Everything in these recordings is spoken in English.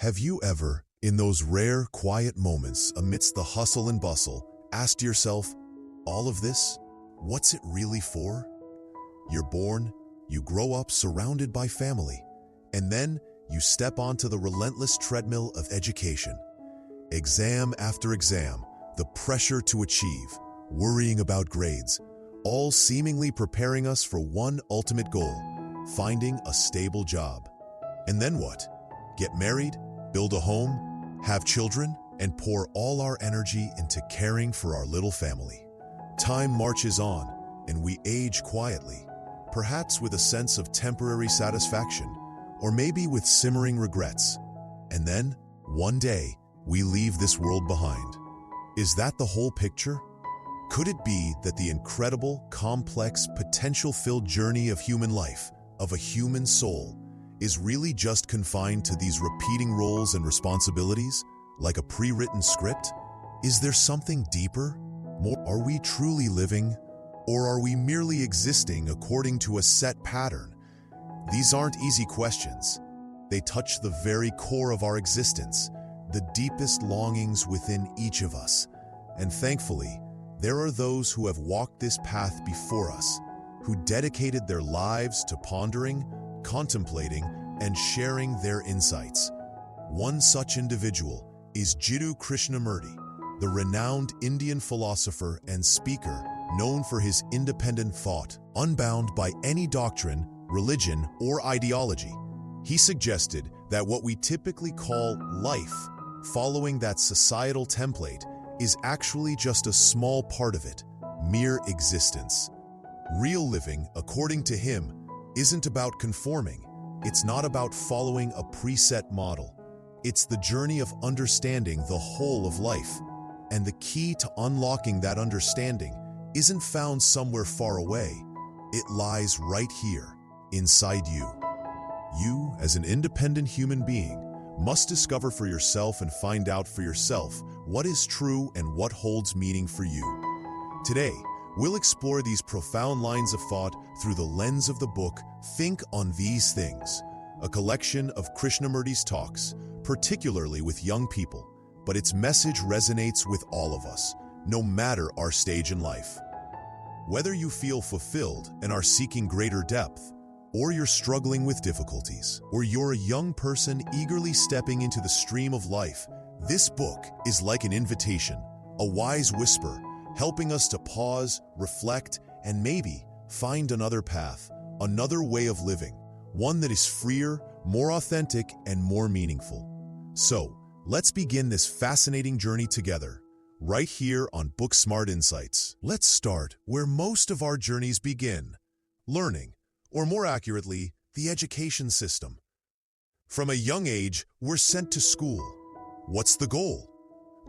Have you ever, in those rare, quiet moments amidst the hustle and bustle, asked yourself, all of this, what's it really for? You're born, you grow up surrounded by family, and then you step onto the relentless treadmill of education. Exam after exam, the pressure to achieve, worrying about grades, all seemingly preparing us for one ultimate goal, finding a stable job. And then what? Get married, build a home, have children, and pour all our energy into caring for our little family. Time marches on, and we age quietly, perhaps with a sense of temporary satisfaction, or maybe with simmering regrets. And then, one day, we leave this world behind. Is that the whole picture? Could it be that the incredible, complex, potential-filled journey of human life, of a human soul, is really just confined to these repeating roles and responsibilities, like a pre-written script? Is there something deeper? More, are we truly living, or are we merely existing according to a set pattern? These aren't easy questions. They touch the very core of our existence, the deepest longings within each of us. And thankfully, there are those who have walked this path before us, who dedicated their lives to pondering, contemplating, and sharing their insights. One such individual is Jiddu Krishnamurti, the renowned Indian philosopher and speaker known for his independent thought, unbound by any doctrine, religion, or ideology. He suggested that what we typically call life, following that societal template, is actually just a small part of it, mere existence. Real living, according to him, isn't about conforming. It's not about following a preset model. It's the journey of understanding the whole of life. And the key to unlocking that understanding isn't found somewhere far away. It lies right here, inside you. You, as an independent human being, must discover for yourself and find out for yourself what is true and what holds meaning for you. Today, we'll explore these profound lines of thought through the lens of the book Think on These Things, a collection of Krishnamurti's talks, particularly with young people, but its message resonates with all of us, no matter our stage in life. Whether you feel fulfilled and are seeking greater depth, or you're struggling with difficulties, or you're a young person eagerly stepping into the stream of life, this book is like an invitation, a wise whisper, helping us to pause, reflect, and maybe find another path, another way of living, one that is freer, more authentic, and more meaningful. So, let's begin this fascinating journey together, right here on BookSmart Insights. Let's start where most of our journeys begin, learning, or more accurately, the education system. From a young age, we're sent to school. What's the goal?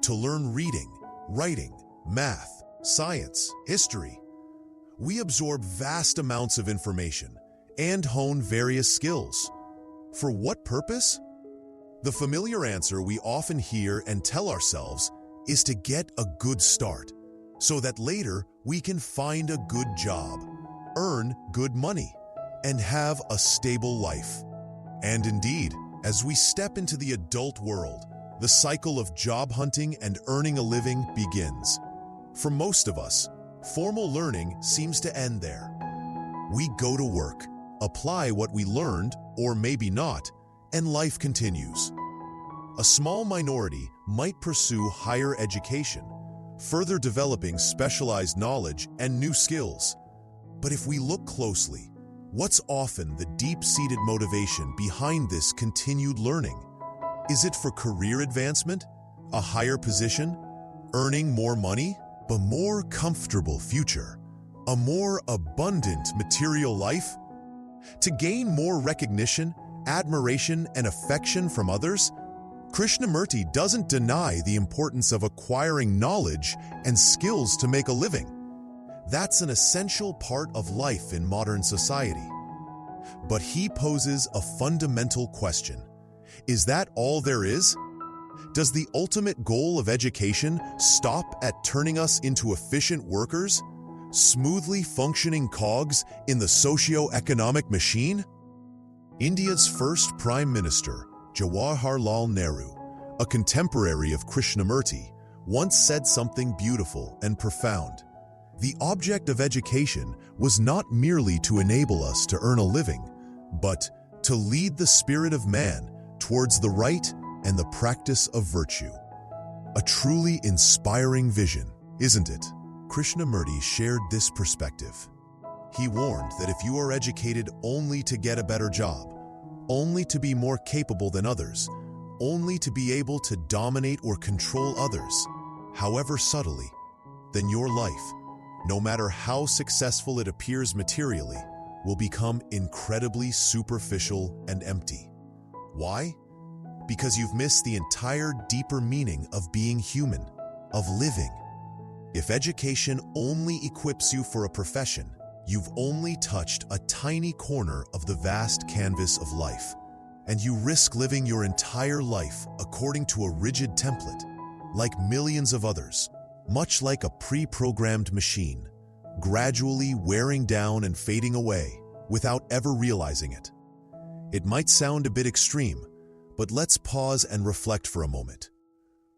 To learn reading, writing, math, science, history. We absorb vast amounts of information and hone various skills. For what purpose? The familiar answer we often hear and tell ourselves is to get a good start, so that later we can find a good job, earn good money, and have a stable life. And indeed, as we step into the adult world, the cycle of job hunting and earning a living begins. For most of us, formal learning seems to end there. We go to work, apply what we learned, or maybe not, and life continues. A small minority might pursue higher education, further developing specialized knowledge and new skills. But if we look closely, what's often the deep-seated motivation behind this continued learning? Is it for career advancement, a higher position, earning more money, a more comfortable future, a more abundant material life? To gain more recognition, admiration, and affection from others? Krishnamurti doesn't deny the importance of acquiring knowledge and skills to make a living. That's an essential part of life in modern society. But he poses a fundamental question. Is that all there is? Does the ultimate goal of education stop at turning us into efficient workers, smoothly functioning cogs in the socio-economic machine? India's first Prime Minister, Jawaharlal Nehru, a contemporary of Krishnamurti, once said something beautiful and profound. The object of education was not merely to enable us to earn a living, but to lead the spirit of man towards the right and the practice of virtue. A truly inspiring vision, isn't it? Krishnamurti shared this perspective. He warned that if you are educated only to get a better job, only to be more capable than others, only to be able to dominate or control others, however subtly, then your life, no matter how successful it appears materially, will become incredibly superficial and empty. Why? Because you've missed the entire deeper meaning of being human, of living. If education only equips you for a profession, you've only touched a tiny corner of the vast canvas of life, and you risk living your entire life according to a rigid template, like millions of others, much like a pre-programmed machine, gradually wearing down and fading away without ever realizing it. It might sound a bit extreme, but let's pause and reflect for a moment.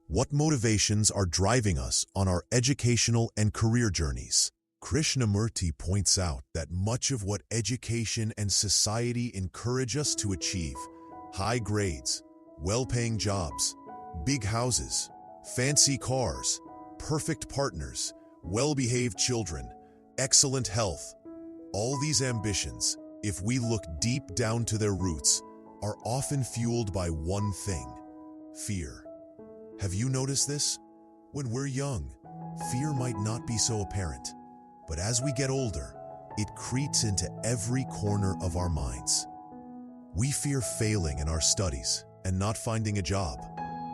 What motivations are driving us on our educational and career journeys? Krishnamurti points out that much of what education and society encourage us to achieve, high grades, well-paying jobs, big houses, fancy cars, perfect partners, well-behaved children, excellent health, all these ambitions, if we look deep down to their roots, are often fueled by one thing: fear. Have you noticed this? When we're young, fear might not be so apparent, but as we get older, it creeps into every corner of our minds. We fear failing in our studies and not finding a job.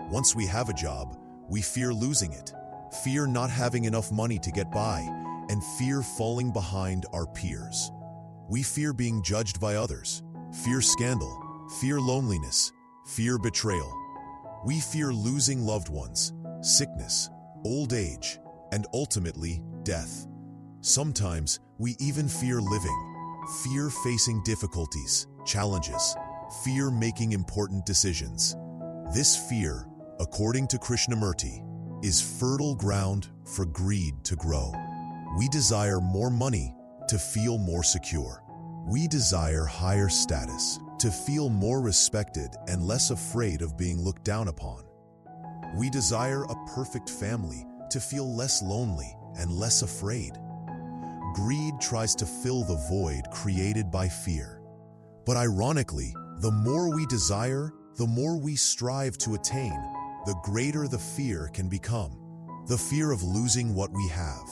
Once we have a job, we fear losing it, fear not having enough money to get by, and fear falling behind our peers. We fear being judged by others, fear scandal, fear loneliness, fear betrayal. We fear losing loved ones, sickness, old age, and ultimately, death. Sometimes we even fear living, fear facing difficulties, challenges, fear making important decisions. This fear, according to Krishnamurti, is fertile ground for greed to grow. We desire more money to feel more secure. We desire higher status to feel more respected and less afraid of being looked down upon. We desire a perfect family to feel less lonely and less afraid. Greed tries to fill the void created by fear. But ironically, the more we desire, the more we strive to attain, the greater the fear can become, the fear of losing what we have.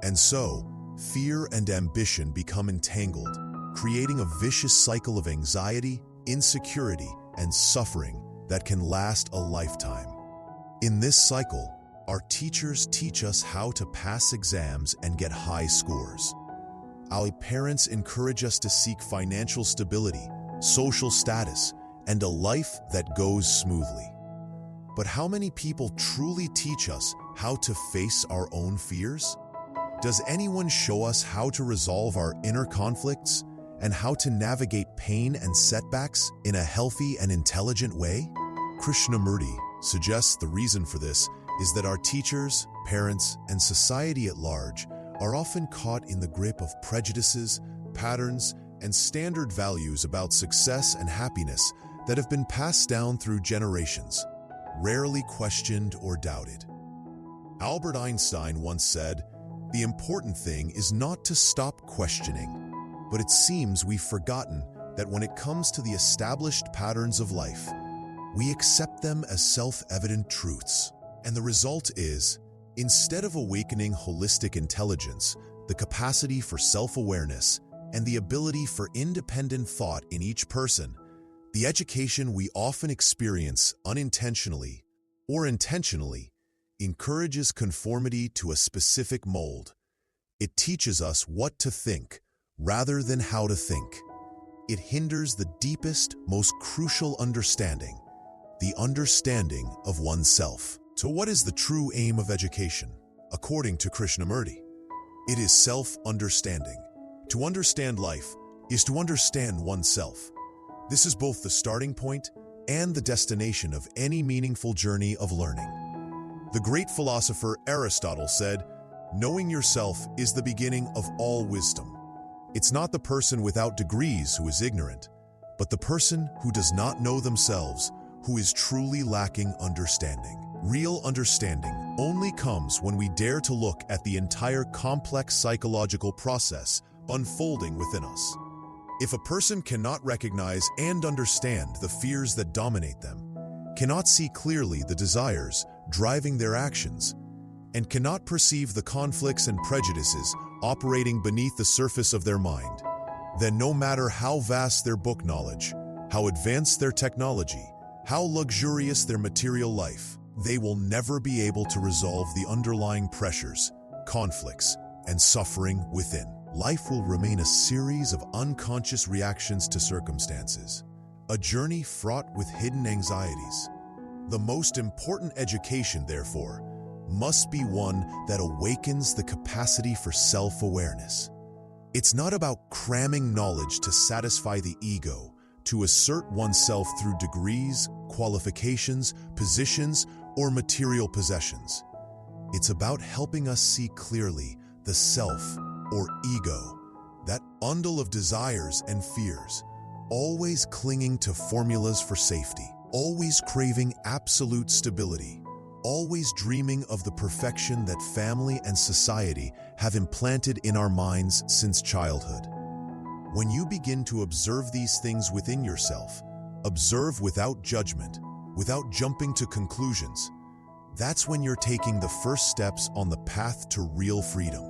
And so, fear and ambition become entangled, creating a vicious cycle of anxiety, insecurity, and suffering that can last a lifetime. In this cycle, our teachers teach us how to pass exams and get high scores. Our parents encourage us to seek financial stability, social status, and a life that goes smoothly. But how many people truly teach us how to face our own fears? Does anyone show us how to resolve our inner conflicts and how to navigate pain and setbacks in a healthy and intelligent way? Krishnamurti suggests the reason for this is that our teachers, parents, and society at large are often caught in the grip of prejudices, patterns, and standard values about success and happiness that have been passed down through generations, rarely questioned or doubted. Albert Einstein once said, "The important thing is not to stop questioning." But it seems we've forgotten that when it comes to the established patterns of life, we accept them as self-evident truths. And the result is, instead of awakening holistic intelligence, the capacity for self-awareness, and the ability for independent thought in each person, the education we often experience unintentionally or intentionally encourages conformity to a specific mold. It teaches us what to think rather than how to think. It hinders the deepest, most crucial understanding, the understanding of oneself. So what is the true aim of education? According to Krishnamurti, it is self-understanding. To understand life is to understand oneself. This is both the starting point and the destination of any meaningful journey of learning. The great philosopher Aristotle said, "Knowing yourself is the beginning of all wisdom." It's not the person without degrees who is ignorant, but the person who does not know themselves who is truly lacking understanding. Real understanding only comes when we dare to look at the entire complex psychological process unfolding within us. If a person cannot recognize and understand the fears that dominate them, cannot see clearly the desires driving their actions, and cannot perceive the conflicts and prejudices operating beneath the surface of their mind, then no matter how vast their book knowledge, how advanced their technology, how luxurious their material life, they will never be able to resolve the underlying pressures, conflicts, and suffering within. Life will remain a series of unconscious reactions to circumstances, a journey fraught with hidden anxieties. The most important education, therefore, must be one that awakens the capacity for self-awareness. It's not about cramming knowledge to satisfy the ego, to assert oneself through degrees, qualifications, positions, or material possessions. It's about helping us see clearly the self, or ego, that bundle of desires and fears, always clinging to formulas for safety, always craving absolute stability, always dreaming of the perfection that family and society have implanted in our minds since childhood. When you begin to observe these things within yourself, observe without judgment, without jumping to conclusions, that's when you're taking the first steps on the path to real freedom.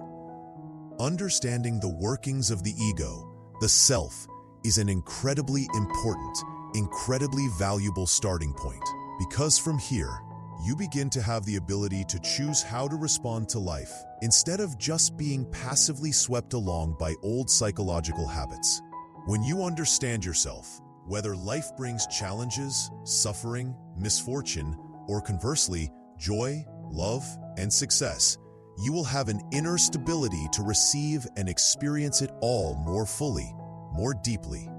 Understanding the workings of the ego, the self, is an incredibly important, incredibly valuable starting point. Because from here, you begin to have the ability to choose how to respond to life, instead of just being passively swept along by old psychological habits. When you understand yourself, whether life brings challenges, suffering, misfortune, or conversely, joy, love, and success, you will have an inner stability to receive and experience it all more fully, more deeply.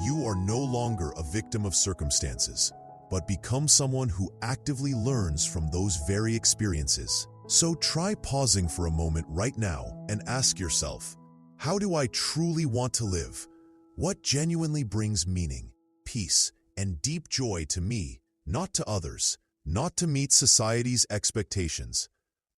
You are no longer a victim of circumstances, but become someone who actively learns from those very experiences. So try pausing for a moment right now and ask yourself, how do I truly want to live? What genuinely brings meaning, peace, and deep joy to me, not to others, not to meet society's expectations?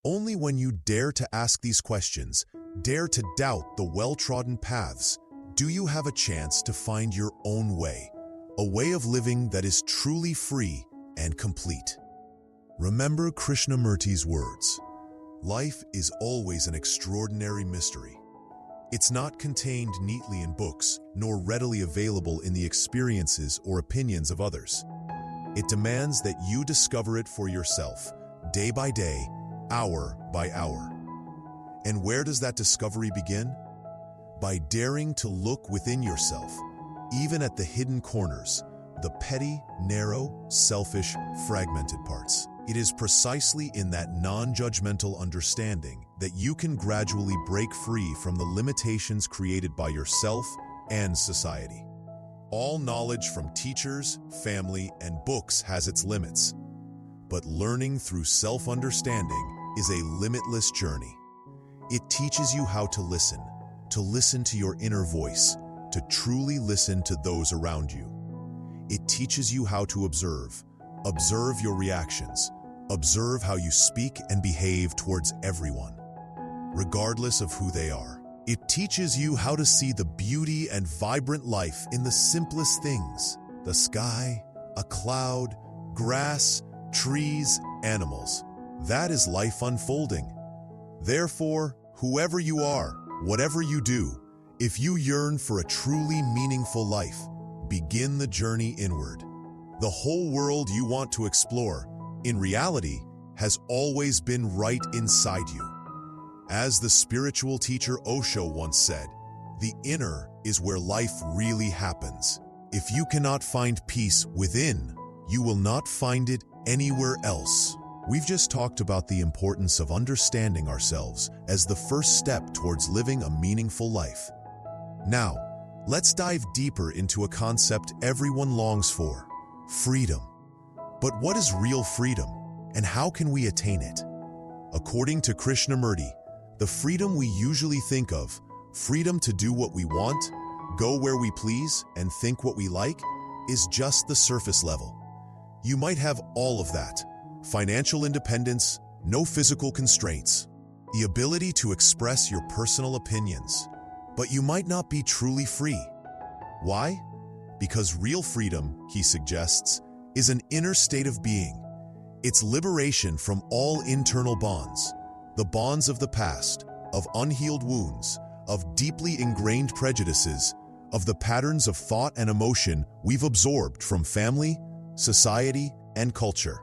Only when you dare to ask these questions, dare to doubt the well-trodden paths, do you have a chance to find your own way, a way of living that is truly free and complete. Remember Krishnamurti's words, "Life is always an extraordinary mystery." It's not contained neatly in books, nor readily available in the experiences or opinions of others. It demands that you discover it for yourself, day by day, hour by hour. And where does that discovery begin? By daring to look within yourself, even at the hidden corners, the petty, narrow, selfish, fragmented parts. It is precisely in that non-judgmental understanding that you can gradually break free from the limitations created by yourself and society. All knowledge from teachers, family, and books has its limits, but learning through self-understanding is a limitless journey. It teaches you how to listen to your inner voice, to truly listen to those around you. It teaches you how to observe your reactions, observe how you speak and behave towards everyone, regardless of who they are. It teaches you how to see the beauty and vibrant life in the simplest things, the sky, a cloud, grass, trees, animals. That is life unfolding. Therefore, whoever you are, whatever you do, if you yearn for a truly meaningful life, begin the journey inward. The whole world you want to explore, in reality, has always been right inside you. As the spiritual teacher Osho once said, the inner is where life really happens. If you cannot find peace within, you will not find it anywhere else. We've just talked about the importance of understanding ourselves as the first step towards living a meaningful life. Now, let's dive deeper into a concept everyone longs for, Freedom. But what is real freedom, and how can we attain it? According to Krishnamurti, the freedom we usually think of, freedom to do what we want, go where we please, and think what we like, is just the surface level. You might have all of that: financial independence, no physical constraints, the ability to express your personal opinions, but you might not be truly free. Why? Because real freedom, he suggests, is an inner state of being. It's liberation from all internal bonds, the bonds of the past, of unhealed wounds, of deeply ingrained prejudices, of the patterns of thought and emotion we've absorbed from family, society, and culture.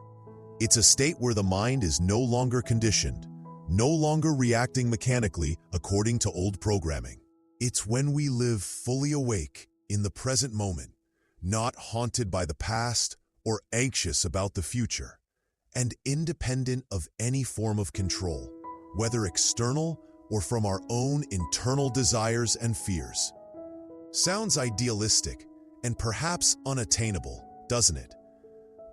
It's a state where the mind is no longer conditioned, no longer reacting mechanically according to old programming. It's when we live fully awake in the present moment, not haunted by the past or anxious about the future, and independent of any form of control, whether external or from our own internal desires and fears. Sounds idealistic and perhaps unattainable, doesn't it?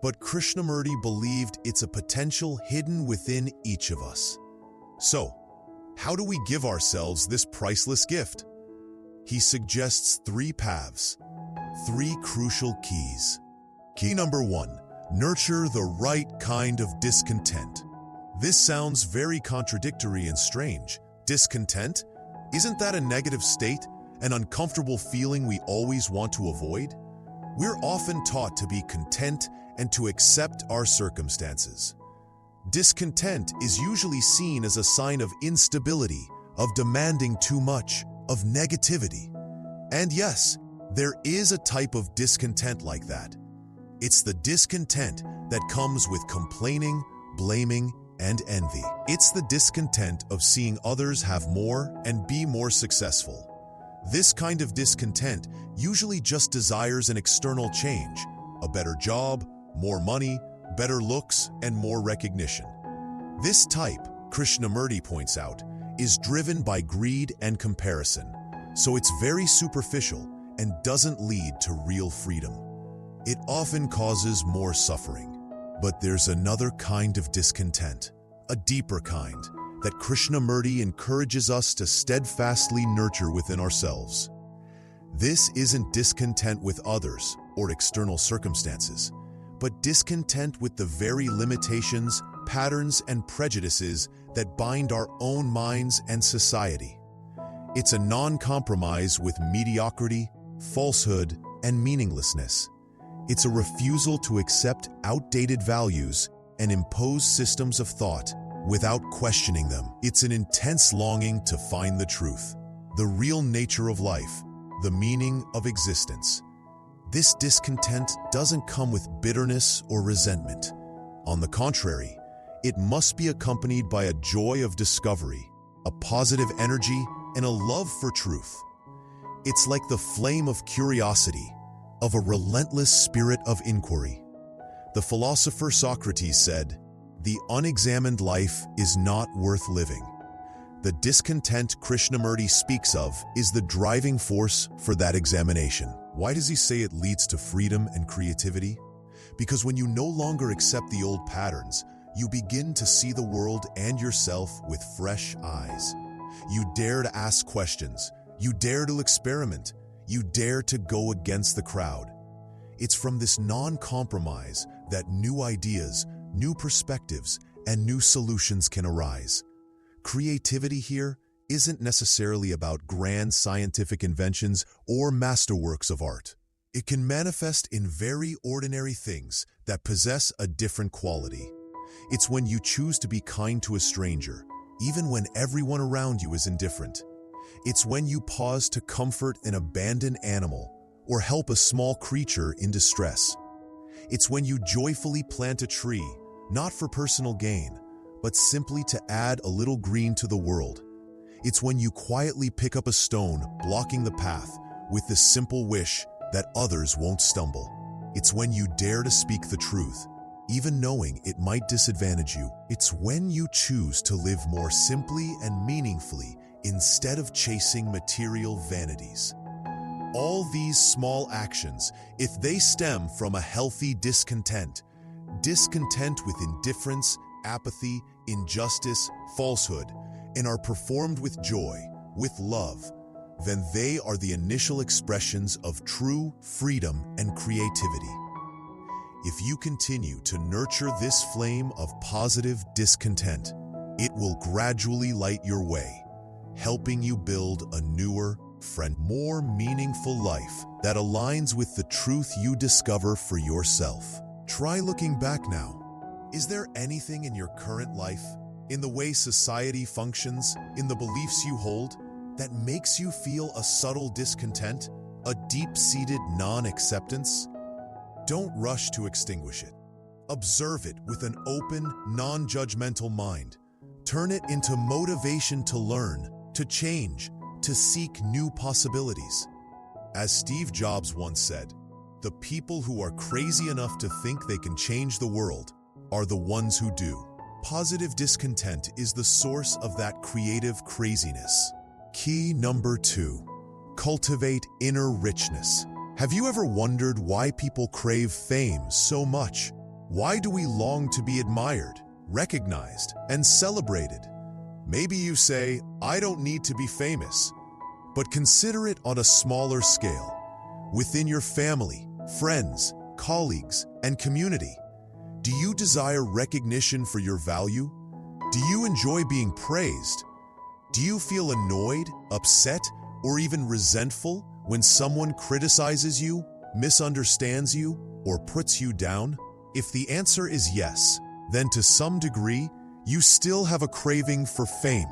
But Krishnamurti believed it's a potential hidden within each of us. So, how do we give ourselves this priceless gift? He suggests 3 paths, 3 crucial keys. Key number 1, nurture the right kind of discontent. This sounds very contradictory and strange. Discontent? Isn't that a negative state, an uncomfortable feeling we always want to avoid? We're often taught to be content and to accept our circumstances. Discontent is usually seen as a sign of instability, of demanding too much, of negativity. And yes, there is a type of discontent like that. It's the discontent that comes with complaining, blaming, and envy. It's the discontent of seeing others have more and be more successful. This kind of discontent usually just desires an external change, a better job, more money, better looks, and more recognition. This type, Krishnamurti points out, is driven by greed and comparison, so it's very superficial and doesn't lead to real freedom. It often causes more suffering. But there's another kind of discontent, a deeper kind, that Krishnamurti encourages us to steadfastly nurture within ourselves. This isn't discontent with others or external circumstances, but discontent with the very limitations, patterns, and prejudices that bind our own minds and society. It's a non-compromise with mediocrity, falsehood, and meaninglessness. It's a refusal to accept outdated values and impose systems of thought without questioning them. It's an intense longing to find the truth, the real nature of life, the meaning of existence. This discontent doesn't come with bitterness or resentment. On the contrary, it must be accompanied by a joy of discovery, a positive energy, and a love for truth. It's like the flame of curiosity, of a relentless spirit of inquiry. The philosopher Socrates said, "The unexamined life is not worth living." The discontent Krishnamurti speaks of is the driving force for that examination. Why does he say it leads to freedom and creativity? Because when you no longer accept the old patterns, you begin to see the world and yourself with fresh eyes. You dare to ask questions. You dare to experiment. You dare to go against the crowd. It's from this non-compromise that new ideas, new perspectives, and new solutions can arise. Creativity here isn't necessarily about grand scientific inventions or masterworks of art. It can manifest in very ordinary things that possess a different quality. It's when you choose to be kind to a stranger, even when everyone around you is indifferent. It's when you pause to comfort an abandoned animal or help a small creature in distress. It's when you joyfully plant a tree, not for personal gain, but simply to add a little green to the world. It's when you quietly pick up a stone blocking the path with the simple wish that others won't stumble. It's when you dare to speak the truth, even knowing it might disadvantage you. It's when you choose to live more simply and meaningfully instead of chasing material vanities. All these small actions, if they stem from a healthy discontent with indifference, apathy, injustice, falsehood, and are performed with joy, with love, then they are the initial expressions of true freedom and creativity. If you continue to nurture this flame of positive discontent, it will gradually light your way, helping you build a newer, more meaningful life that aligns with the truth you discover for yourself. Try looking back now. Is there anything in your current life, in the way society functions, in the beliefs you hold, that makes you feel a subtle discontent, a deep-seated non-acceptance? Don't rush to extinguish it. Observe it with an open, non-judgmental mind. Turn it into motivation to learn, to change, to seek new possibilities. As Steve Jobs once said, the people who are crazy enough to think they can change the world are the ones who do. Positive discontent is the source of that creative craziness. Key number 2, cultivate inner richness. Have you ever wondered why people crave fame so much? Why do we long to be admired, recognized, and celebrated? Maybe you say, I don't need to be famous, but consider it on a smaller scale. Within your family, friends, colleagues, and community, do you desire recognition for your value? Do you enjoy being praised? Do you feel annoyed, upset, or even resentful when someone criticizes you, misunderstands you, or puts you down? If the answer is yes, then to some degree, you still have a craving for fame,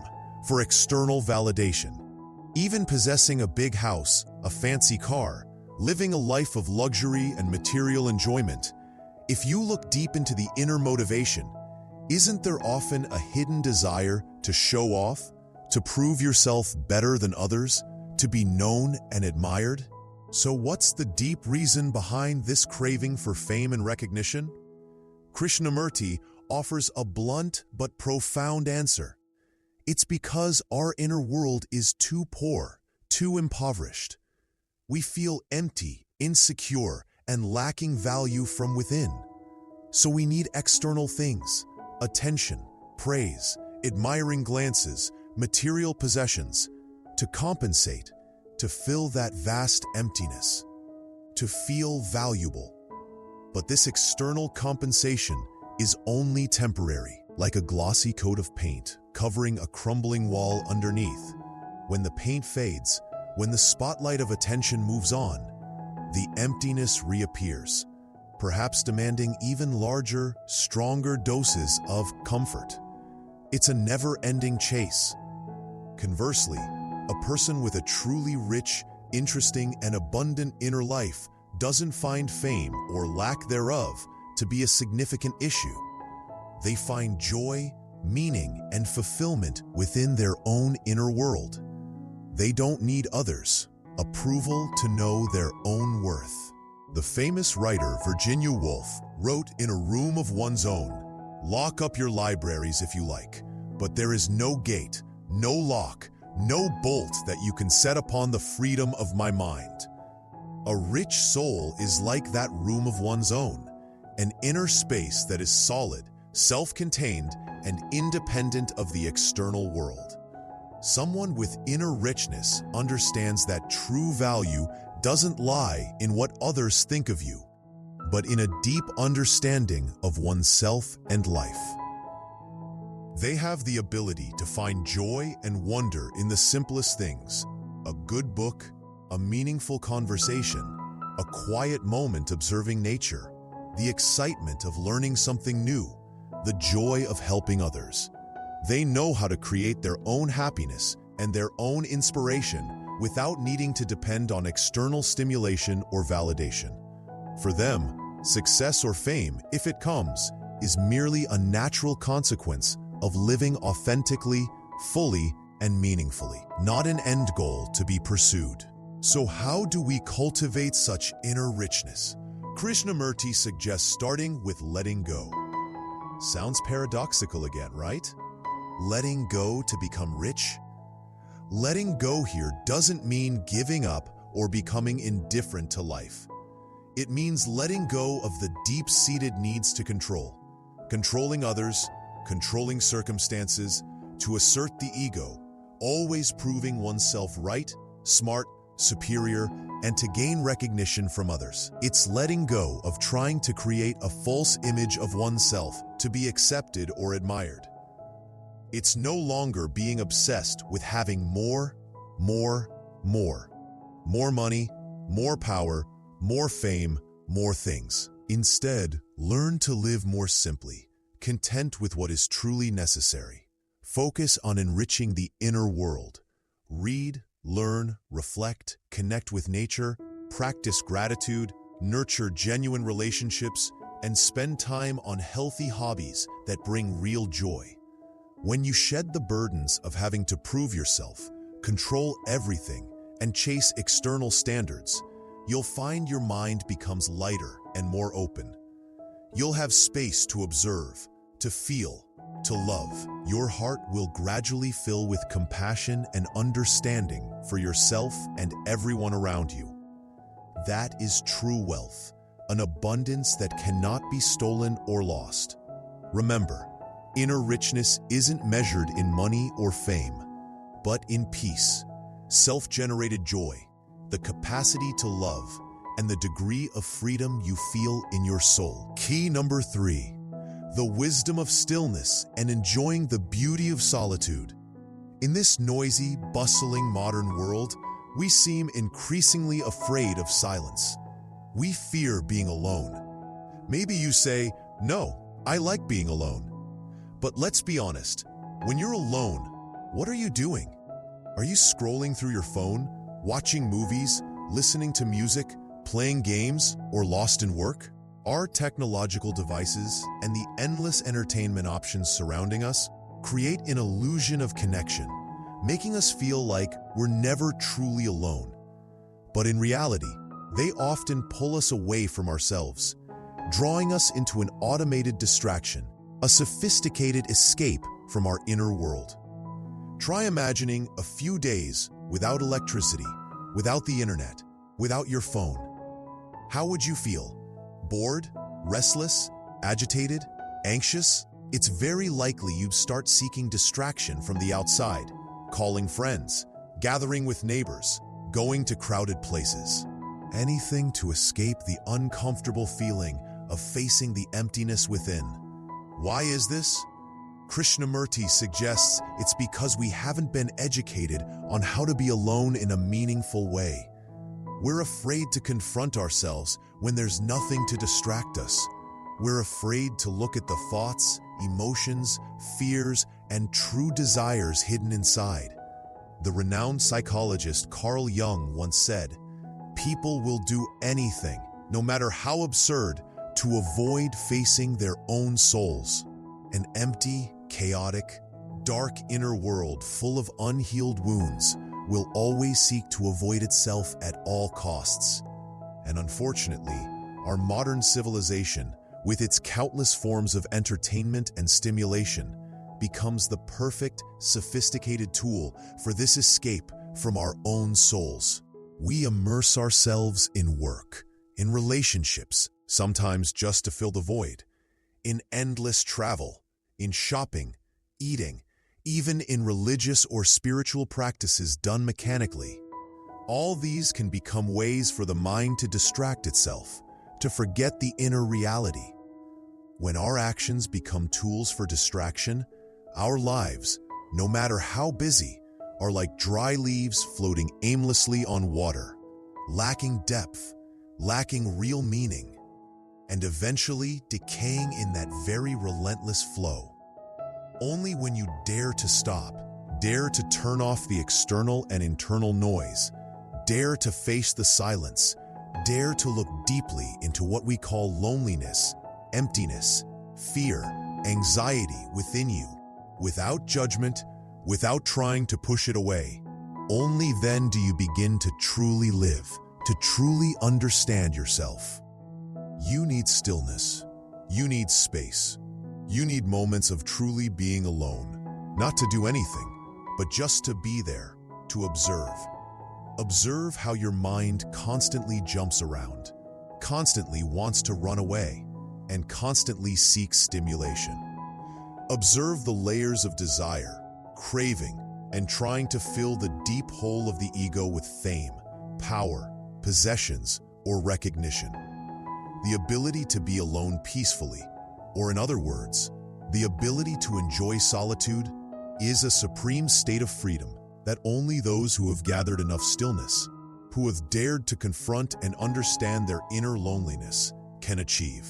for external validation. Even possessing a big house, a fancy car, living a life of luxury and material enjoyment, if you look deep into the inner motivation, isn't there often a hidden desire to show off, to prove yourself better than others, to be known and admired? So what's the deep reason behind this craving for fame and recognition? Krishnamurti offers a blunt but profound answer. It's because our inner world is too poor, too impoverished. We feel empty, insecure, and lacking value from within. So we need external things, attention, praise, admiring glances, material possessions, to compensate, to fill that vast emptiness, to feel valuable. But this external compensation is only temporary, like a glossy coat of paint covering a crumbling wall underneath. When the paint fades, when the spotlight of attention moves on, the emptiness reappears, perhaps demanding even larger, stronger doses of comfort. It's a never-ending chase. Conversely, a person with a truly rich, interesting, and abundant inner life doesn't find fame or lack thereof to be a significant issue. They find joy, meaning, and fulfillment within their own inner world. They don't need others' approval to know their own worth. The famous writer Virginia Woolf wrote in A Room of One's Own, "Lock up your libraries if you like, but there is no gate, no lock, no bolt that you can set upon the freedom of my mind." A rich soul is like that room of one's own, an inner space that is solid, self-contained, and independent of the external world. Someone with inner richness understands that true value doesn't lie in what others think of you, but in a deep understanding of oneself and life. They have the ability to find joy and wonder in the simplest things: a good book, a meaningful conversation, a quiet moment observing nature, the excitement of learning something new, the joy of helping others. They know how to create their own happiness and their own inspiration without needing to depend on external stimulation or validation. For them, success or fame, if it comes, is merely a natural consequence of living authentically, fully, and meaningfully, not an end goal to be pursued. So how do we cultivate such inner richness? Krishnamurti suggests starting with letting go. Sounds paradoxical again, right? Letting go to become rich? Letting go here doesn't mean giving up or becoming indifferent to life. It means letting go of the deep-seated needs to control, controlling others, controlling circumstances, to assert the ego, always proving oneself right, smart, superior, and to gain recognition from others. It's letting go of trying to create a false image of oneself to be accepted or admired. It's no longer being obsessed with having more money, more power, more fame, more things. Instead, learn to live more simply, content with what is truly necessary. Focus on enriching the inner world. Read, learn, reflect, connect with nature, practice gratitude, nurture genuine relationships, and spend time on healthy hobbies that bring real joy. When you shed the burdens of having to prove yourself, control everything, and chase external standards, you'll find your mind becomes lighter and more open. You'll have space to observe, to feel, to love. Your heart will gradually fill with compassion and understanding for yourself and everyone around you. That is true wealth, an abundance that cannot be stolen or lost. Remember, inner richness isn't measured in money or fame, but in peace, self-generated joy, the capacity to love, and the degree of freedom you feel in your soul. Key number 3. The wisdom of stillness and enjoying the beauty of solitude. In this noisy, bustling modern world, we seem increasingly afraid of silence. We fear being alone. Maybe you say, "No, I like being alone." But let's be honest, when you're alone, what are you doing? Are you scrolling through your phone, watching movies, listening to music, playing games, or lost in work? Our technological devices and the endless entertainment options surrounding us create an illusion of connection, making us feel like we're never truly alone. But in reality, they often pull us away from ourselves, drawing us into an automated distraction, a sophisticated escape from our inner world. Try imagining a few days without electricity, without the internet, without your phone. How would you feel? Bored, restless, agitated, anxious? It's very likely you'd start seeking distraction from the outside, calling friends, gathering with neighbors, going to crowded places. Anything to escape the uncomfortable feeling of facing the emptiness within. Why is this? Krishnamurti suggests it's because we haven't been educated on how to be alone in a meaningful way. We're afraid to confront ourselves when there's nothing to distract us. We're afraid to look at the thoughts, emotions, fears, and true desires hidden inside. The renowned psychologist Carl Jung once said, "People will do anything, no matter how absurd, to avoid facing their own souls." An empty, chaotic, dark inner world full of unhealed wounds will always seek to avoid itself at all costs. And unfortunately, our modern civilization, with its countless forms of entertainment and stimulation, becomes the perfect, sophisticated tool for this escape from our own souls. We immerse ourselves in work, in relationships, sometimes just to fill the void, in endless travel, in shopping, eating, even in religious or spiritual practices done mechanically. All these can become ways for the mind to distract itself, to forget the inner reality. When our actions become tools for distraction, our lives, no matter how busy, are like dry leaves floating aimlessly on water, lacking depth, lacking real meaning, and eventually decaying in that very relentless flow. Only when you dare to stop, dare to turn off the external and internal noise, dare to face the silence, dare to look deeply into what we call loneliness, emptiness, fear, anxiety within you, without judgment, without trying to push it away. Only then do you begin to truly live, to truly understand yourself. You need stillness. You need space. You need moments of truly being alone, not to do anything, but just to be there, to observe. Observe how your mind constantly jumps around, constantly wants to run away, and constantly seeks stimulation. Observe the layers of desire, craving, and trying to fill the deep hole of the ego with fame, power, possessions, or recognition. The ability to be alone peacefully, or in other words, the ability to enjoy solitude, is a supreme state of freedom that only those who have gathered enough stillness, who have dared to confront and understand their inner loneliness, can achieve.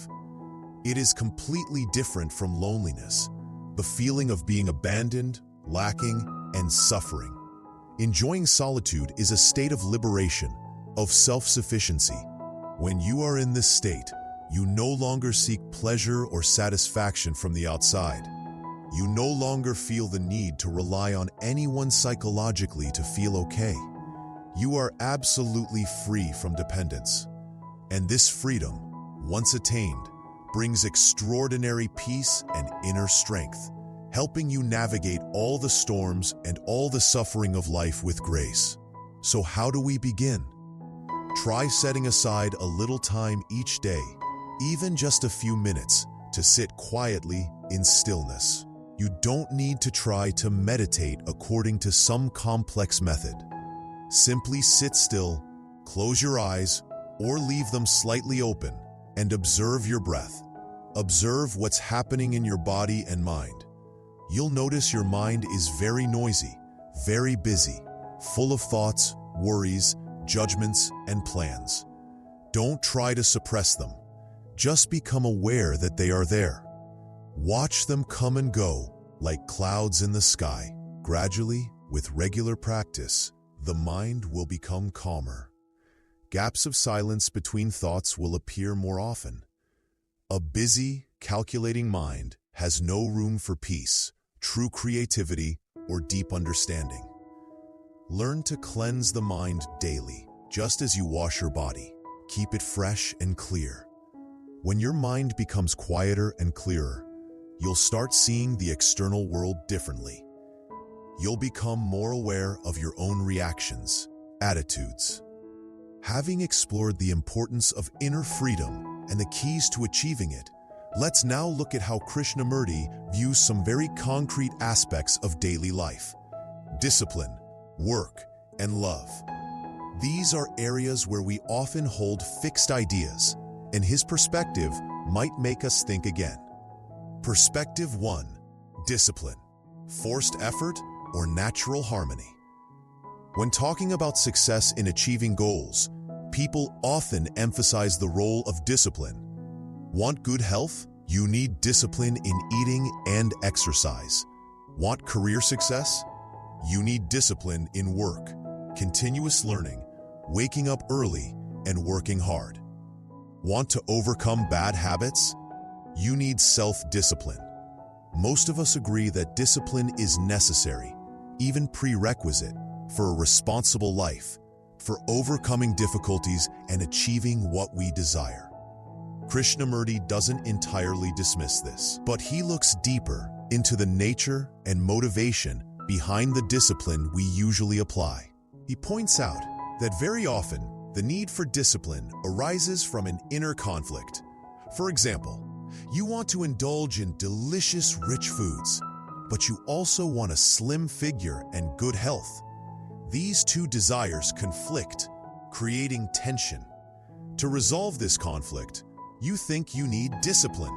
It is completely different from loneliness, the feeling of being abandoned, lacking, and suffering. Enjoying solitude is a state of liberation, of self-sufficiency. When you are in this state, you no longer seek pleasure or satisfaction from the outside. You no longer feel the need to rely on anyone psychologically to feel okay. You are absolutely free from dependence. And this freedom, once attained, brings extraordinary peace and inner strength, helping you navigate all the storms and all the suffering of life with grace. So how do we begin? Try setting aside a little time each day, even just a few minutes, to sit quietly in stillness. You don't need to try to meditate according to some complex method. Simply sit still, close your eyes, or leave them slightly open, and observe your breath. Observe what's happening in your body and mind. You'll notice your mind is very noisy, very busy, full of thoughts, worries, judgments, and plans. Don't try to suppress them. Just become aware that they are there. Watch them come and go like clouds in the sky. Gradually, with regular practice, the mind will become calmer. Gaps of silence between thoughts will appear more often. A busy, calculating mind has no room for peace, true creativity, or deep understanding. Learn to cleanse the mind daily, just as you wash your body. Keep it fresh and clear. When your mind becomes quieter and clearer, you'll start seeing the external world differently. You'll become more aware of your own reactions, attitudes. Having explored the importance of inner freedom and the keys to achieving it, let's now look at how Krishnamurti views some very concrete aspects of daily life: discipline, work, and love. These are areas where we often hold fixed ideas, and his perspective might make us think again. Perspective 1. Discipline. Forced effort or natural harmony. When talking about success in achieving goals, people often emphasize the role of discipline. Want good health? You need discipline in eating and exercise. Want career success? You need discipline in work, continuous learning, waking up early, and working hard. Want to overcome bad habits? You need self-discipline. Most of us agree that discipline is necessary, even prerequisite, for a responsible life, for overcoming difficulties and achieving what we desire. Krishnamurti doesn't entirely dismiss this, but he looks deeper into the nature and motivation behind the discipline we usually apply. He points out that very often, the need for discipline arises from an inner conflict. For example, you want to indulge in delicious, rich foods, but you also want a slim figure and good health. These two desires conflict, creating tension. To resolve this conflict, you think you need discipline,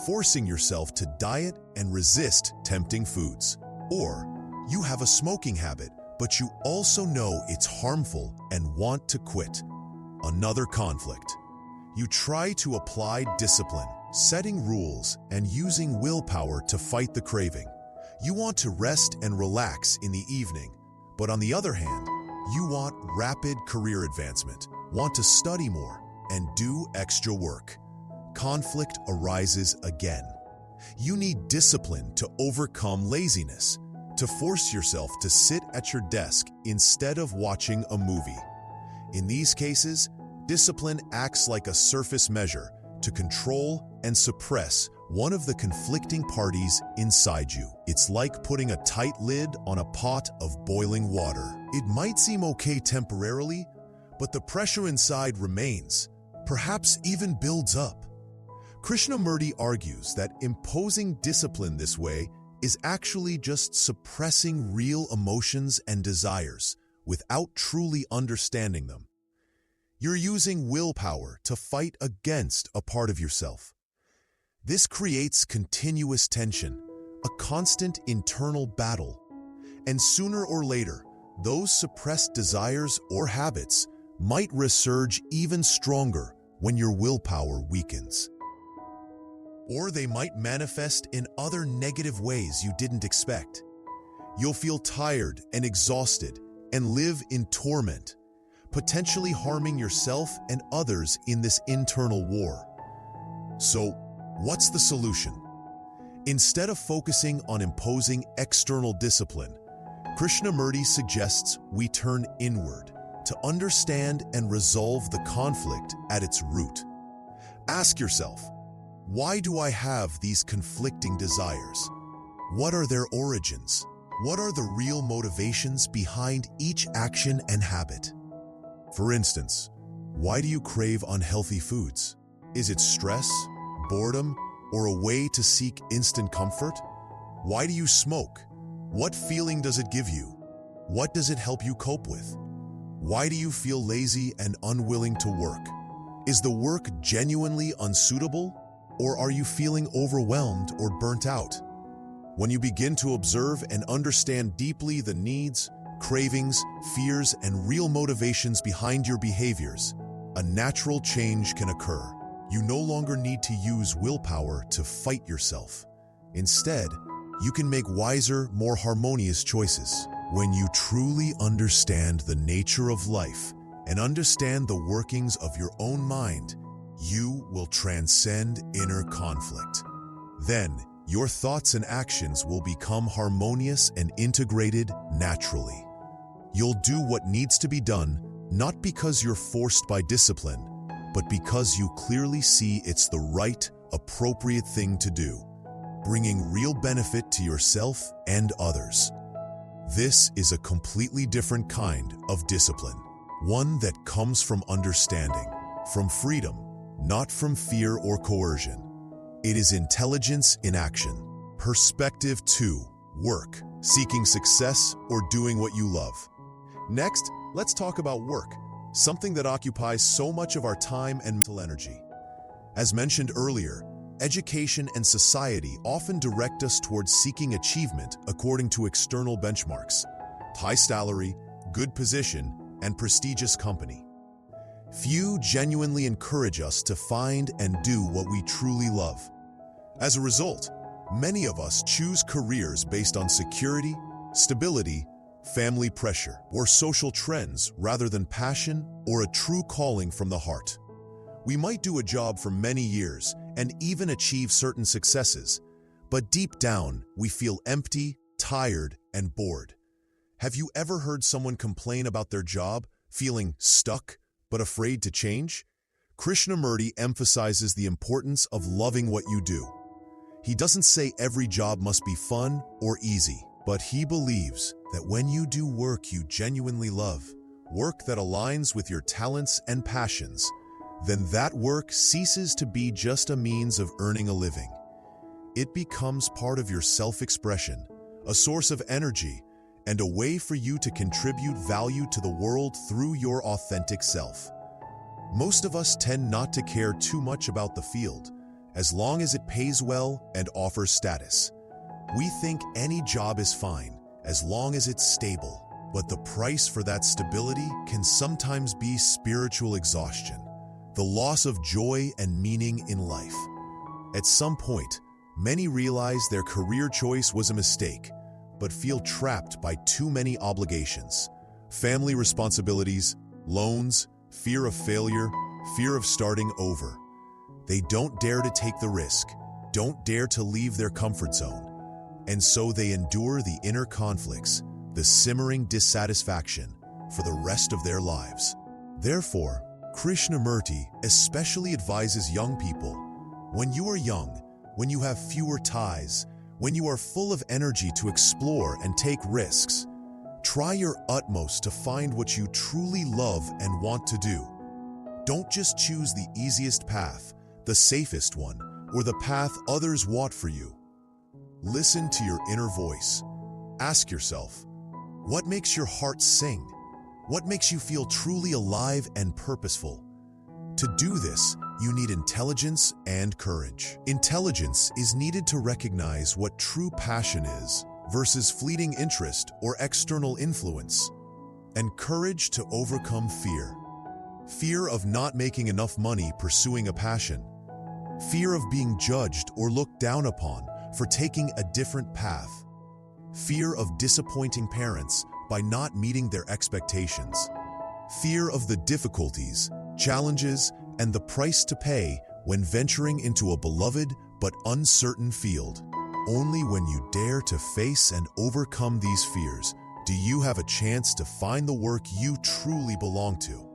forcing yourself to diet and resist tempting foods. Or you have a smoking habit, but you also know it's harmful and want to quit. Another conflict. You try to apply discipline, setting rules and using willpower to fight the craving. You want to rest and relax in the evening, but on the other hand, you want rapid career advancement, want to study more, and do extra work. Conflict arises again. You need discipline to overcome laziness, to force yourself to sit at your desk instead of watching a movie. In these cases, discipline acts like a surface measure to control and suppress one of the conflicting parties inside you. It's like putting a tight lid on a pot of boiling water. It might seem okay temporarily, but the pressure inside remains, perhaps even builds up. Krishnamurti argues that imposing discipline this way is actually just suppressing real emotions and desires without truly understanding them. You're using willpower to fight against a part of yourself. This creates continuous tension, a constant internal battle, and sooner or later, those suppressed desires or habits might resurge even stronger when your willpower weakens. Or they might manifest in other negative ways you didn't expect. You'll feel tired and exhausted and live in torment, potentially harming yourself and others in this internal war. So, what's the solution? Instead of focusing on imposing external discipline, Krishnamurti suggests we turn inward to understand and resolve the conflict at its root. Ask yourself, why do I have these conflicting desires? What are their origins? What are the real motivations behind each action and habit? For instance, why do you crave unhealthy foods? Is it stress, boredom, or a way to seek instant comfort? Why do you smoke? What feeling does it give you? What does it help you cope with? Why do you feel lazy and unwilling to work? Is the work genuinely unsuitable? Or are you feeling overwhelmed or burnt out? When you begin to observe and understand deeply the needs, cravings, fears, and real motivations behind your behaviors, a natural change can occur. You no longer need to use willpower to fight yourself. Instead, you can make wiser, more harmonious choices. When you truly understand the nature of life and understand the workings of your own mind, you will transcend inner conflict. Then, your thoughts and actions will become harmonious and integrated naturally. You'll do what needs to be done, not because you're forced by discipline, but because you clearly see it's the right, appropriate thing to do, bringing real benefit to yourself and others. This is a completely different kind of discipline, one that comes from understanding, from freedom, not from fear or coercion. It is intelligence in action. Perspective 2. Work. Seeking success or doing what you love. Next, let's talk about work, something that occupies so much of our time and mental energy. As mentioned earlier, education and society often direct us towards seeking achievement according to external benchmarks: high salary, good position, and prestigious company. Few genuinely encourage us to find and do what we truly love. As a result, many of us choose careers based on security, stability, family pressure, or social trends rather than passion or a true calling from the heart. We might do a job for many years and even achieve certain successes, but deep down, we feel empty, tired, and bored. Have you ever heard someone complain about their job, feeling stuck, but afraid to change? Krishnamurti emphasizes the importance of loving what you do. He doesn't say every job must be fun or easy, but he believes that when you do work you genuinely love, work that aligns with your talents and passions, then that work ceases to be just a means of earning a living. It becomes part of your self-expression, a source of energy, and a way for you to contribute value to the world through your authentic self. Most of us tend not to care too much about the field, as long as it pays well and offers status. We think any job is fine, as long as it's stable, but the price for that stability can sometimes be spiritual exhaustion, the loss of joy and meaning in life. At some point, many realize their career choice was a mistake, but feel trapped by too many obligations, family responsibilities, loans, fear of failure, fear of starting over. They don't dare to take the risk, don't dare to leave their comfort zone, and so they endure the inner conflicts, the simmering dissatisfaction, for the rest of their lives. Therefore, Krishnamurti especially advises young people, when you are young, when you have fewer ties, when you are full of energy to explore and take risks. Try your utmost to find what you truly love and want to do. Don't just choose the easiest path, the safest one, or the path others want for you. Listen to your inner voice. Ask yourself, what makes your heart sing? What makes you feel truly alive and purposeful? To do this, you need intelligence and courage. Intelligence is needed to recognize what true passion is versus fleeting interest or external influence, and courage to overcome fear. Fear of not making enough money pursuing a passion. Fear of being judged or looked down upon for taking a different path. Fear of disappointing parents by not meeting their expectations. Fear of the difficulties, challenges, and the price to pay when venturing into a beloved but uncertain field. Only when you dare to face and overcome these fears do you have a chance to find the work you truly belong to.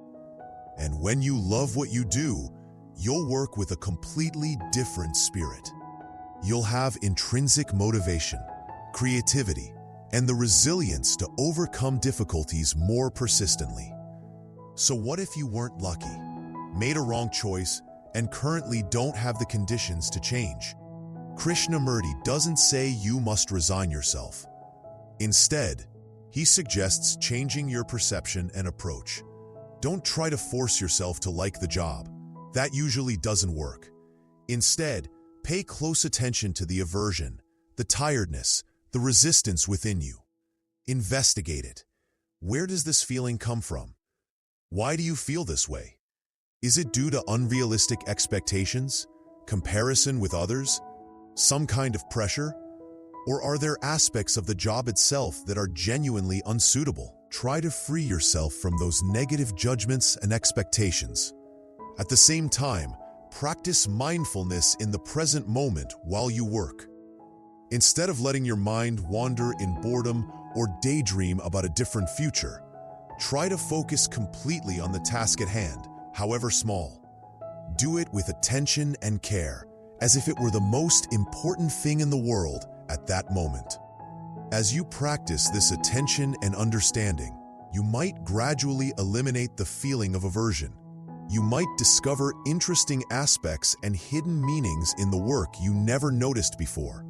And when you love what you do, you'll work with a completely different spirit. You'll have intrinsic motivation, creativity, and the resilience to overcome difficulties more persistently. So what if you weren't lucky, made a wrong choice, and currently don't have the conditions to change? Krishnamurti doesn't say you must resign yourself. Instead, he suggests changing your perception and approach. Don't try to force yourself to like the job. That usually doesn't work. Instead, pay close attention to the aversion, the tiredness, the resistance within you. Investigate it. Where does this feeling come from? Why do you feel this way? Is it due to unrealistic expectations, comparison with others, some kind of pressure? Or are there aspects of the job itself that are genuinely unsuitable? Try to free yourself from those negative judgments and expectations. At the same time, practice mindfulness in the present moment while you work. Instead of letting your mind wander in boredom or daydream about a different future, try to focus completely on the task at hand, however small. Do it with attention and care, as if it were the most important thing in the world at that moment. As you practice this attention and understanding, you might gradually eliminate the feeling of aversion. You might discover interesting aspects and hidden meanings in the work you never noticed before.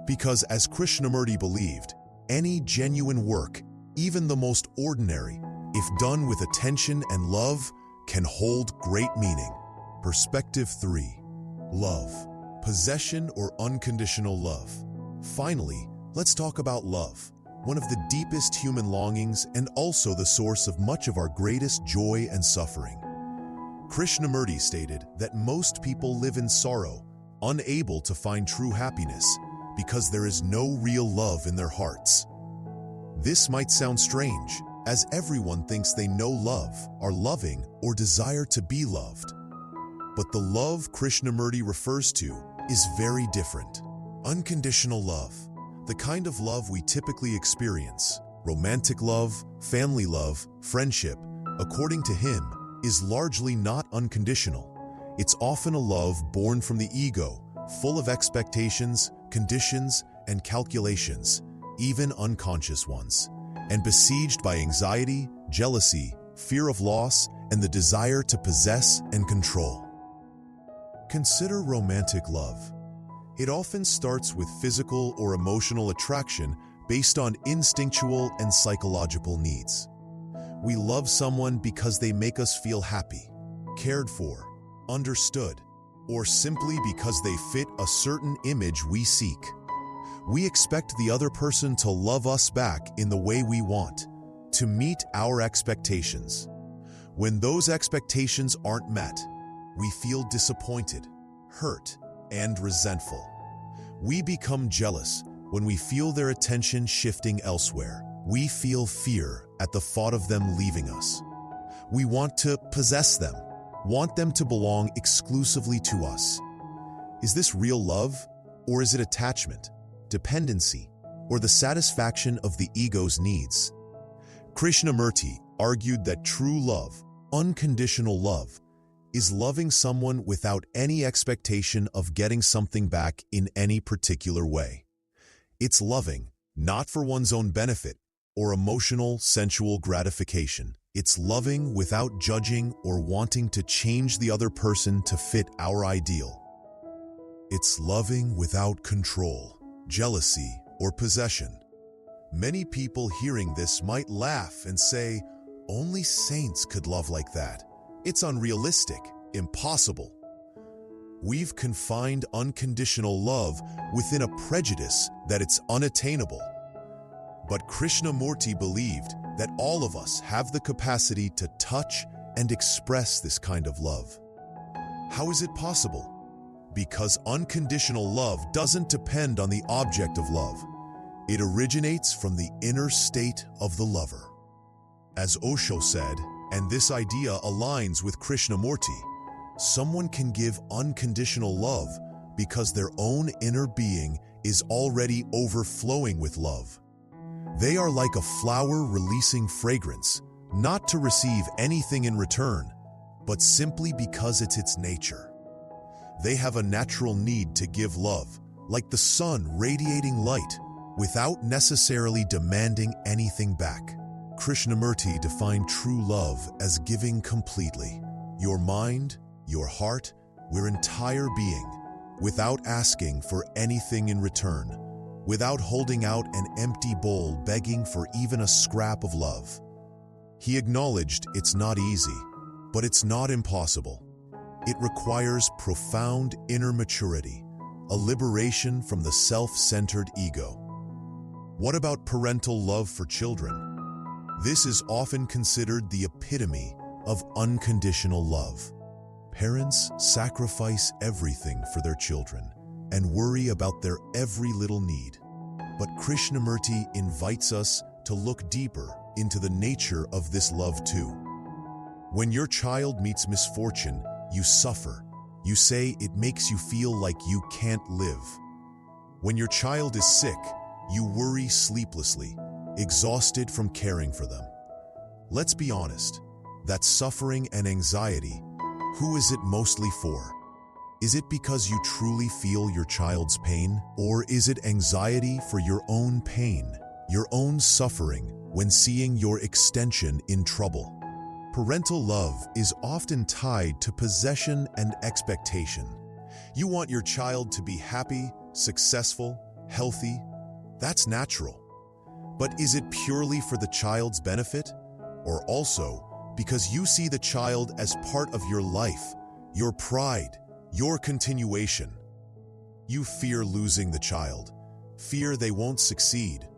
Because as Krishnamurti believed, any genuine work, even the most ordinary, if done with attention and love, can hold great meaning. Perspective 3. Love. Possession or unconditional love. Finally, let's talk about love, one of the deepest human longings and also the source of much of our greatest joy and suffering. Krishnamurti stated that most people live in sorrow, unable to find true happiness, because there is no real love in their hearts. This might sound strange, as everyone thinks they know love, are loving, or desire to be loved. But the love Krishnamurti refers to is very different. Unconditional love, the kind of love we typically experience, romantic love, family love, friendship, according to him, is largely not unconditional. It's often a love born from the ego, full of expectations, conditions, and calculations, even unconscious ones, and besieged by anxiety, jealousy, fear of loss, and the desire to possess and control. Consider romantic love. It often starts with physical or emotional attraction based on instinctual and psychological needs. We love someone because they make us feel happy, cared for, understood, or simply because they fit a certain image we seek. We expect the other person to love us back in the way we want, to meet our expectations. When those expectations aren't met, we feel disappointed, hurt, and resentful. We become jealous when we feel their attention shifting elsewhere. We feel fear at the thought of them leaving us. We want to possess them, want them to belong exclusively to us. Is this real love, or is it attachment, dependency, or the satisfaction of the ego's needs? Krishnamurti argued that true love, unconditional love, is loving someone without any expectation of getting something back in any particular way. It's loving, not for one's own benefit or emotional, sensual gratification. It's loving without judging or wanting to change the other person to fit our ideal. It's loving without control, jealousy, or possession. Many people hearing this might laugh and say, "Only saints could love like that. It's unrealistic, impossible." We've confined unconditional love within a prejudice that it's unattainable. But Krishnamurti believed that all of us have the capacity to touch and express this kind of love. How is it possible? Because unconditional love doesn't depend on the object of love. It originates from the inner state of the lover. As Osho said, and this idea aligns with Krishnamurti, someone can give unconditional love because their own inner being is already overflowing with love. They are like a flower releasing fragrance, not to receive anything in return, but simply because it's its nature. They have a natural need to give love, like the sun radiating light, without necessarily demanding anything back. Krishnamurti defined true love as giving completely, your mind, your heart, your entire being, without asking for anything in return, without holding out an empty bowl begging for even a scrap of love. He acknowledged it's not easy, but it's not impossible. It requires profound inner maturity, a liberation from the self-centered ego. What about parental love for children? This is often considered the epitome of unconditional love. Parents sacrifice everything for their children and worry about their every little need. But Krishnamurti invites us to look deeper into the nature of this love too. When your child meets misfortune, you suffer. You say it makes you feel like you can't live. When your child is sick, you worry sleeplessly, exhausted from caring for them. Let's be honest, that suffering and anxiety, who is it mostly for? Is it because you truly feel your child's pain? Or is it anxiety for your own pain, your own suffering when seeing your extension in trouble? Parental love is often tied to possession and expectation. You want your child to be happy, successful, healthy. That's natural. But is it purely for the child's benefit? Or also because you see the child as part of your life, your pride, your continuation? You fear losing the child, fear they won't succeed,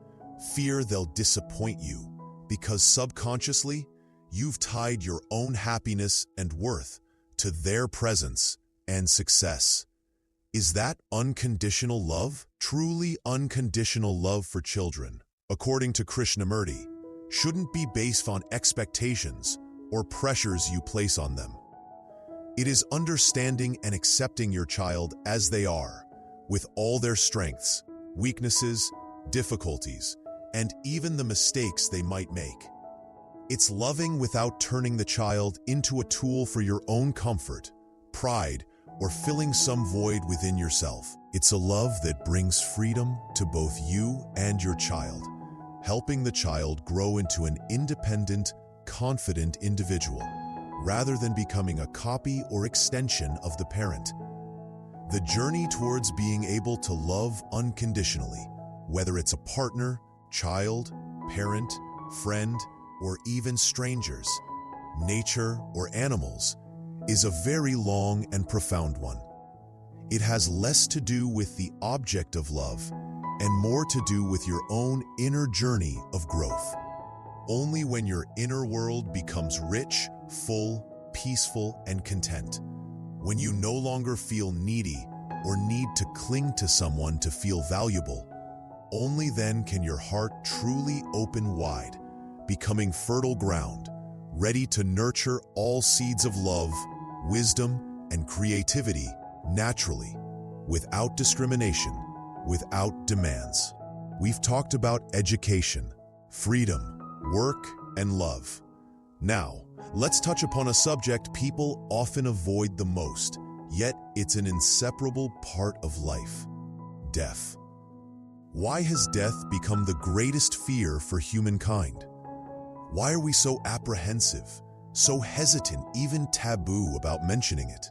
fear they'll disappoint you, because subconsciously, you've tied your own happiness and worth to their presence and success. Is that unconditional love? Truly unconditional love for children, according to Krishnamurti, shouldn't be based on expectations or pressures you place on them. It is understanding and accepting your child as they are, with all their strengths, weaknesses, difficulties, and even the mistakes they might make. It's loving without turning the child into a tool for your own comfort, pride, or filling some void within yourself. It's a love that brings freedom to both you and your child, helping the child grow into an independent, confident individual, rather than becoming a copy or extension of the parent. The journey towards being able to love unconditionally, whether it's a partner, child, parent, friend, or even strangers, nature, or animals, is a very long and profound one. It has less to do with the object of love and more to do with your own inner journey of growth. Only when your inner world becomes rich, full, peaceful, and content, when you no longer feel needy or need to cling to someone to feel valuable, only then can your heart truly open wide, becoming fertile ground, ready to nurture all seeds of love, wisdom, and creativity naturally, without discrimination, without demands. We've talked about education, freedom, work, and love. Now, let's touch upon a subject people often avoid the most, yet it's an inseparable part of life: death. Why has death become the greatest fear for humankind? Why are we so apprehensive, so hesitant, even taboo about mentioning it?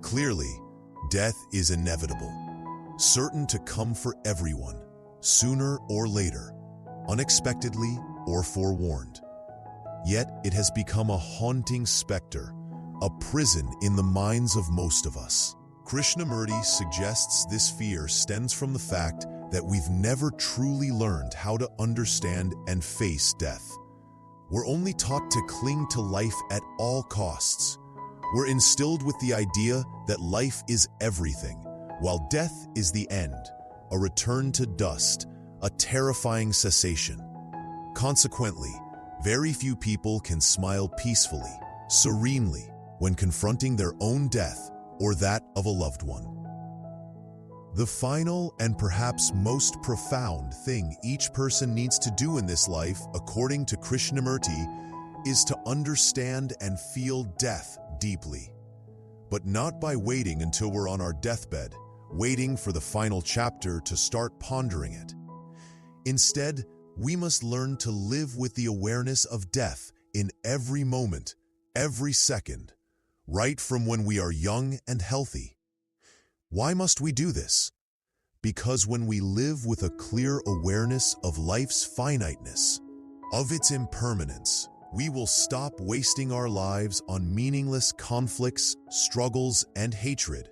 Clearly, death is inevitable, certain to come for everyone, sooner or later, unexpectedly or forewarned. Yet it has become a haunting specter, a prison in the minds of most of us. Krishnamurti suggests this fear stems from the fact that we've never truly learned how to understand and face death. We're only taught to cling to life at all costs. We're instilled with the idea that life is everything, while death is the end, a return to dust, a terrifying cessation. Consequently, very few people can smile peacefully, serenely, when confronting their own death or that of a loved one. The final and perhaps most profound thing each person needs to do in this life, according to Krishnamurti, is to understand and feel death deeply. But not by waiting until we're on our deathbed, waiting for the final chapter to start pondering it. Instead, we must learn to live with the awareness of death in every moment, every second, right from when we are young and healthy. Why must we do this? Because when we live with a clear awareness of life's finiteness, of its impermanence, we will stop wasting our lives on meaningless conflicts, struggles, and hatred.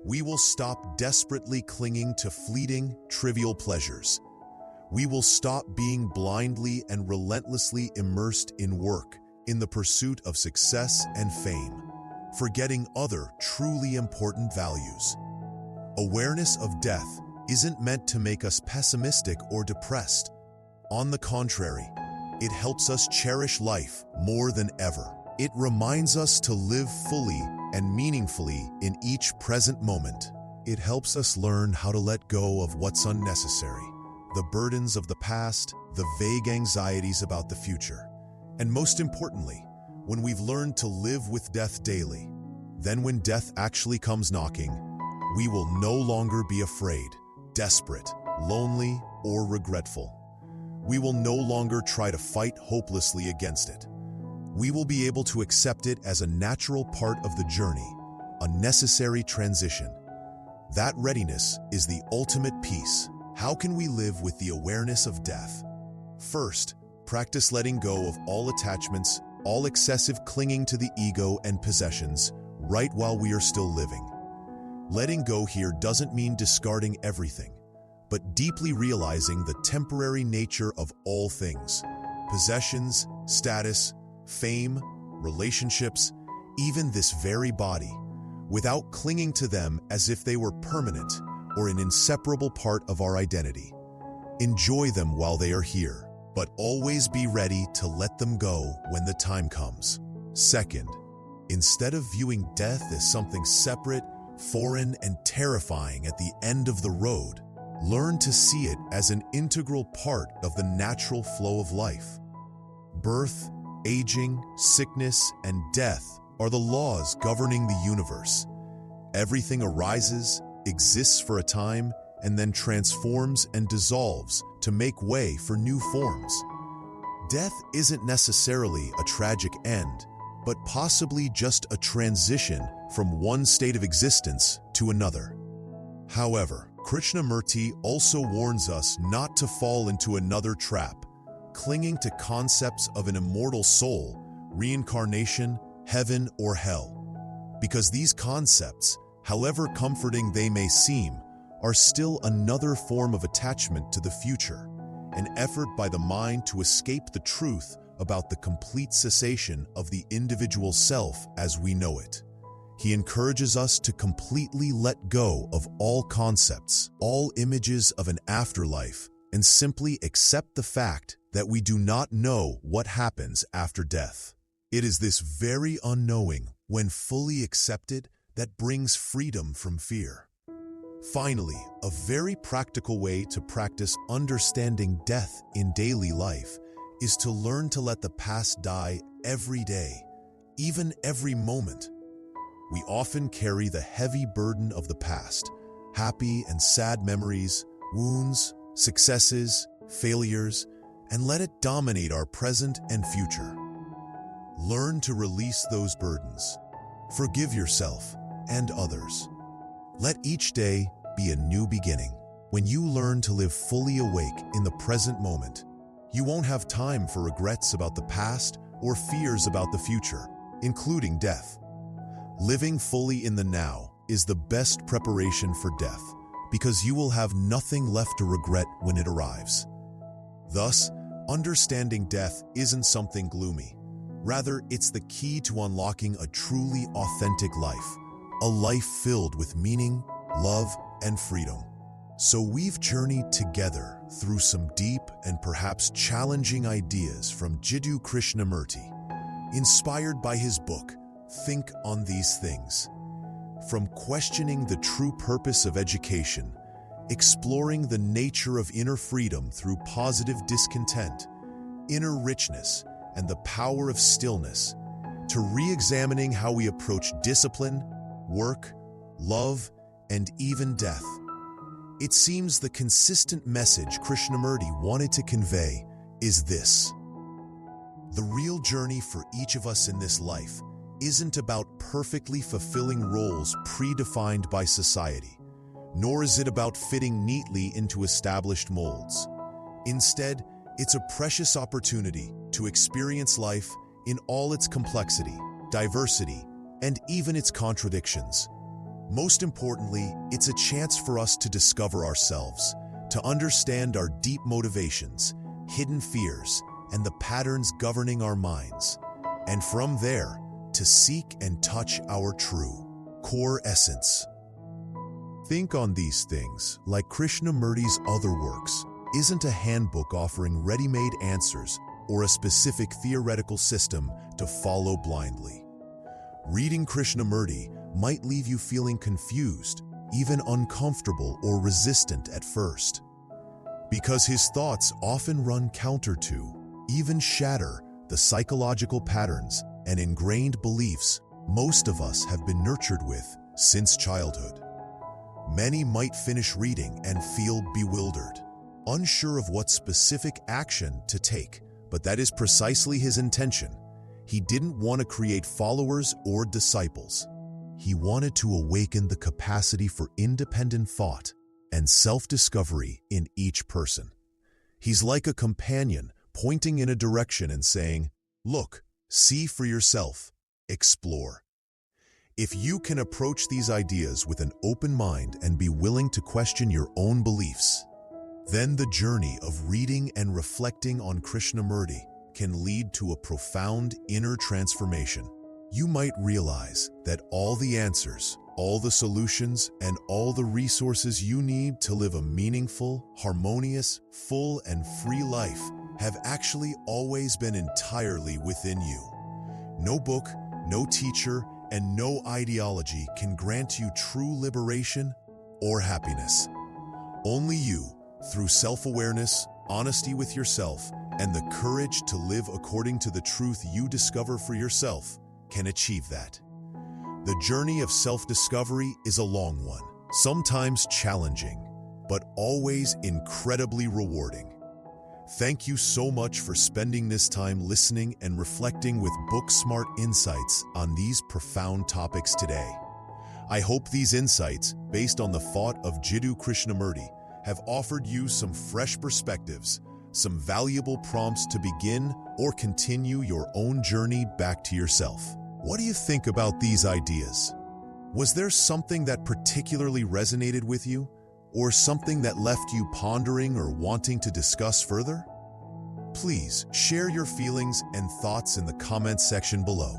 We will stop desperately clinging to fleeting, trivial pleasures. We will stop being blindly and relentlessly immersed in work, in the pursuit of success and fame, forgetting other truly important values. Awareness of death isn't meant to make us pessimistic or depressed. On the contrary, it helps us cherish life more than ever. It reminds us to live fully and meaningfully in each present moment. It helps us learn how to let go of what's unnecessary, the burdens of the past, the vague anxieties about the future. And most importantly, when we've learned to live with death daily, then when death actually comes knocking, we will no longer be afraid, desperate, lonely, or regretful. We will no longer try to fight hopelessly against it. We will be able to accept it as a natural part of the journey, a necessary transition. That readiness is the ultimate peace. How can we live with the awareness of death? First, practice letting go of all attachments, all excessive clinging to the ego and possessions, right while we are still living. Letting go here doesn't mean discarding everything, but deeply realizing the temporary nature of all things: possessions, status, fame, relationships, even this very body, without clinging to them as if they were permanent or an inseparable part of our identity. Enjoy them while they are here, but always be ready to let them go when the time comes. Second, instead of viewing death as something separate, foreign, and terrifying at the end of the road, learn to see it as an integral part of the natural flow of life. Birth, aging, sickness, and death are the laws governing the universe. Everything arises, exists for a time, and then transforms and dissolves to make way for new forms. Death isn't necessarily a tragic end, but possibly just a transition from one state of existence to another. However, Krishnamurti also warns us not to fall into another trap, clinging to concepts of an immortal soul, reincarnation, heaven, or hell. Because these concepts, however comforting they may seem, are still another form of attachment to the future, an effort by the mind to escape the truth about the complete cessation of the individual self as we know it. He encourages us to completely let go of all concepts, all images of an afterlife, and simply accept the fact that we do not know what happens after death. It is this very unknowing, when fully accepted, that brings freedom from fear. Finally, a very practical way to practice understanding death in daily life is to learn to let the past die every day, even every moment. We often carry the heavy burden of the past, happy and sad memories, wounds, successes, failures, and let it dominate our present and future. Learn to release those burdens. Forgive yourself and others. Let each day be a new beginning. When you learn to live fully awake in the present moment, you won't have time for regrets about the past or fears about the future, including death. Living fully in the now is the best preparation for death because you will have nothing left to regret when it arrives. Thus, understanding death isn't something gloomy. Rather, it's the key to unlocking a truly authentic life, a life filled with meaning, love, and freedom. So we've journeyed together through some deep and perhaps challenging ideas from Jiddu Krishnamurti, inspired by his book, Think on These Things. From questioning the true purpose of education, exploring the nature of inner freedom through positive discontent, inner richness, and the power of stillness, to re-examining how we approach discipline, work, love, and even death. It seems the consistent message Krishnamurti wanted to convey is this: the real journey for each of us in this life isn't about perfectly fulfilling roles predefined by society, nor is it about fitting neatly into established molds. Instead, it's a precious opportunity to experience life in all its complexity, diversity, and even its contradictions. Most importantly, it's a chance for us to discover ourselves, to understand our deep motivations, hidden fears, and the patterns governing our minds, and from there, to seek and touch our true, core essence. Think on These Things, like Krishnamurti's other works, isn't a handbook offering ready-made answers or a specific theoretical system to follow blindly. Reading Krishnamurti might leave you feeling confused, even uncomfortable or resistant at first, because his thoughts often run counter to, even shatter, the psychological patterns and ingrained beliefs most of us have been nurtured with since childhood. Many might finish reading and feel bewildered, unsure of what specific action to take, but that is precisely his intention. He didn't want to create followers or disciples. He wanted to awaken the capacity for independent thought and self-discovery in each person. He's like a companion pointing in a direction and saying, "Look, see for yourself, explore." If you can approach these ideas with an open mind and be willing to question your own beliefs, then the journey of reading and reflecting on Krishnamurti can lead to a profound inner transformation. You might realize that all the answers, all the solutions, and all the resources you need to live a meaningful, harmonious, full, and free life have actually always been entirely within you. No book, no teacher, and no ideology can grant you true liberation or happiness. Only you, through self-awareness, honesty with yourself, and the courage to live according to the truth you discover for yourself, can achieve that. The journey of self-discovery is a long one, sometimes challenging, but always incredibly rewarding. Thank you so much for spending this time listening and reflecting with BookSmart Insights on these profound topics today. I hope these insights, based on the thought of Jiddu Krishnamurti, have offered you some fresh perspectives, some valuable prompts to begin or continue your own journey back to yourself. What do you think about these ideas? Was there something that particularly resonated with you, or something that left you pondering or wanting to discuss further? Please share your feelings and thoughts in the comments section below.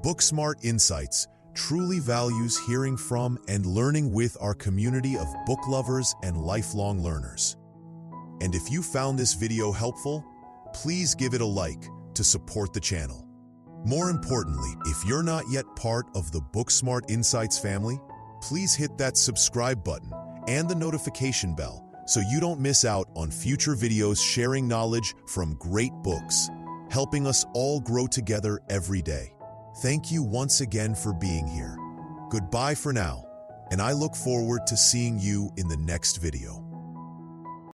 BookSmart Insights truly values hearing from and learning with our community of book lovers and lifelong learners. And if you found this video helpful, please give it a like to support the channel. More importantly, if you're not yet part of the BookSmart Insights family, please hit that subscribe button and the notification bell so you don't miss out on future videos sharing knowledge from great books. helping us all grow together every day. Thank you once again for being here. Goodbye for now, and I look forward to seeing you in the next video.